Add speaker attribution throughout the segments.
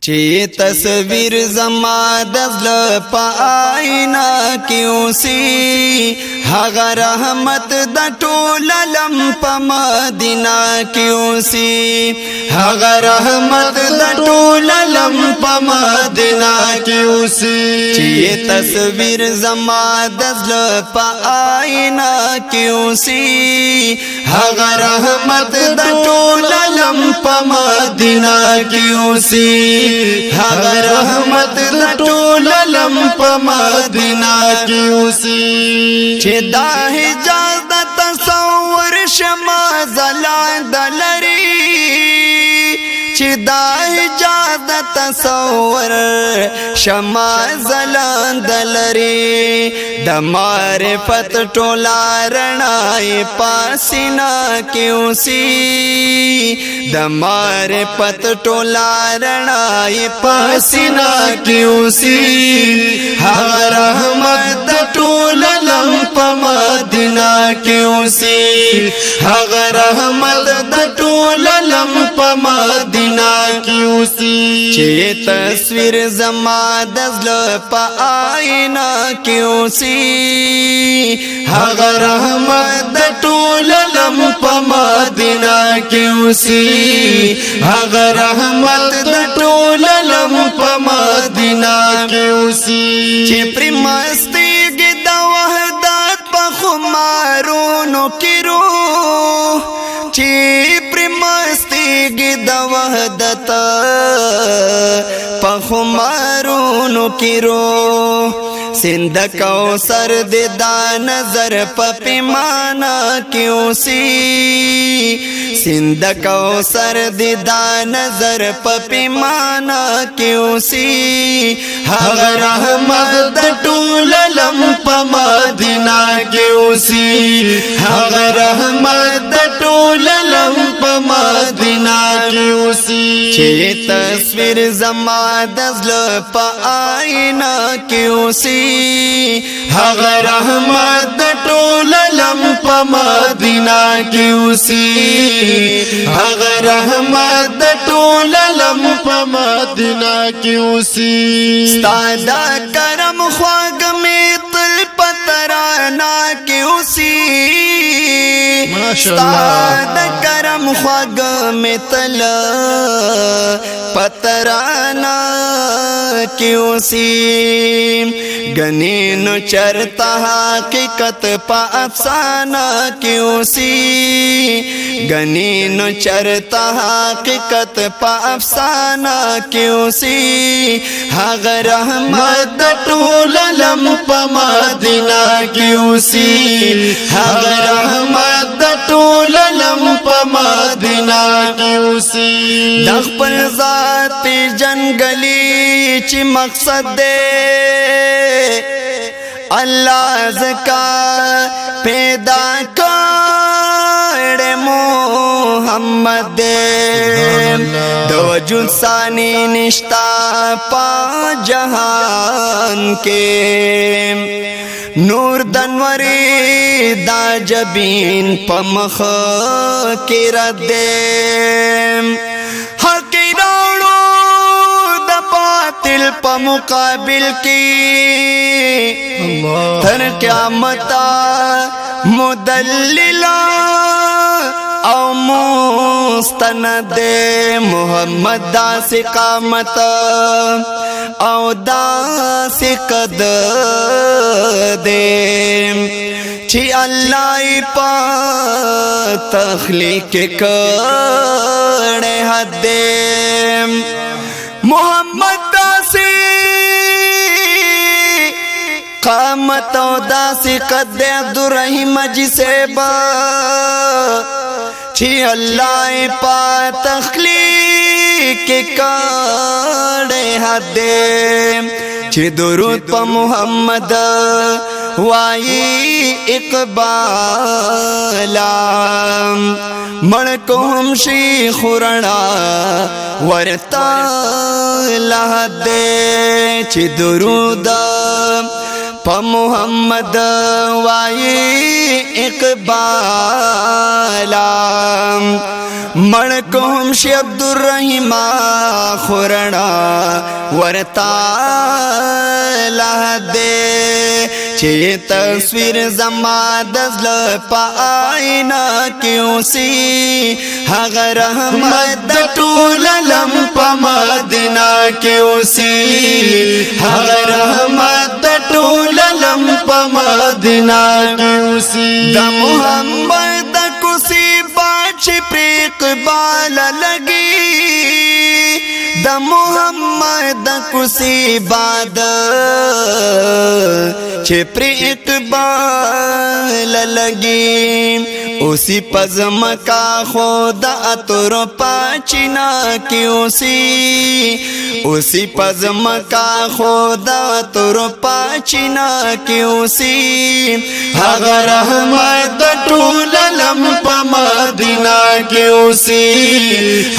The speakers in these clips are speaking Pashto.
Speaker 1: چی تصویر زما دزل پا آئینا کیوں سی هغه رحمت د ټول علم په مدینہ کیوں سی هغه رحمت د ټول علم په مدینہ کیوں سی چی تصویر زما دزل پا آئینا کیوں سی هغه رحمت د ټول علم په مدینہ کیوں سی هغه رحمت د ټول علم په مدینہ کیوں سی چې دا حجاز د تصور شما زلان دلری چې دا حجاز د تصور شما زلان دلری د معرفت ټولا رڼای پاسینا کیوں سی د معرفت ټولا رڼای پاسینا کیوں سی هغه رحمت د ټول علم په مدینہ کیوں سی هغه رحمت د ټول علم په مدینہ کیوں سی چې تصویر زما دزل په آئینا کیوں سی هغه رحمت د ټول علم په مدینہ کیوں سی هغه رحمت د ټول علم په مدینہ کیوں سی چې پر مستیږي د وحدت په خمارونو کې روح چې پر مستیږي د وحدت په خمارونو کې روح سند کوثر دے دا نظر پا پیمانا کیوں سی سند کوثر دے دا نظر پا پیمانا کیوں سی هغه رحمت د ټول علم په مدینہ کیوں سی هغه رحمت د ټول علم په مدینہ کیوں سی چې تصویر زما دزل په آئینا کیوں سی هغه رحمت د ټول علم په مدینہ کیوں سی هغه رحمت د ټول علم په مدینہ کیوں سی ستادا کرم خواږ می تل پترانا کیوں سی ستادا کرم خواږ می تل پترانا کیوں سی گنینو چرتا حقیقت پا افسانہ کیوں سی گنینو چرتا حقیقت پا افسانہ کیوں سی هغه رحمت د ټول علم په مدینہ کیوں سی هغه رحمت د ټول علم په مدینہ کیوں سی د خپل ذات جنگلی چې مقصد دے اللہ زکا پیدا کر محمد دے دو وجود ثانی نشتا پا جہان کے نور دنوری دا جبین پا مخ کی رد دے حقی راڑو دا باطل پا مقابل کی تر قیامتا مدللا او مستند محمد دا سی قامت او دا سی قد دے چی اللہ پا تخلیق کڑے حد دے محمد دا سی قامت او داسی قد عبدالرحیم جسے با چی اللہ پا تخلیق کڑے حد دے چی درود پا محمد وائی اقبالا مڑکو ہم شیخ رڑا ورطا لحد دے چی درود پا محمد وائی اقبالا مڑکم شی عبدالرحیم خورنا ورتا لہدے چه تصویر زما دزل پا آئینا کیوں سی حق رحمت دا طول لم پا مدینہ کیوں سی حق رحمت دا طول لم پا مدینہ کیوں سی دا محمد دا کسی باچ پری اقبال لگی دا محمد دا کسی باد چه پری اقبال لگی اسی پزم کا خدا اتر پاچنا کیوں سی اسی پزم کا خدا اتر پاچنا کیوں سی اگر رحمت طول لم پا مدینہ کیوں سی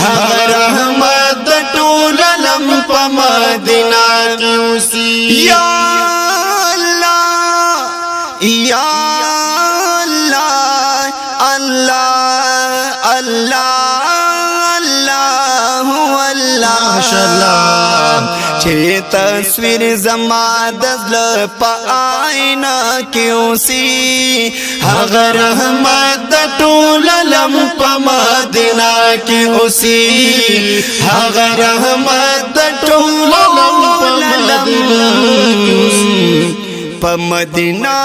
Speaker 1: اگر رحمت طول لم پا مدینہ کیوں سی یا یا اللہ اللہ اللہ اللہ اللہ ماشاءاللہ چه تصویر زما دزل پا آئینا کیوں سی اگر رحمت طول لم پا مدینہ کیوں سی اگر رحمت طول لم پا مدینہ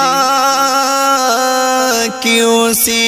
Speaker 1: کیوں سی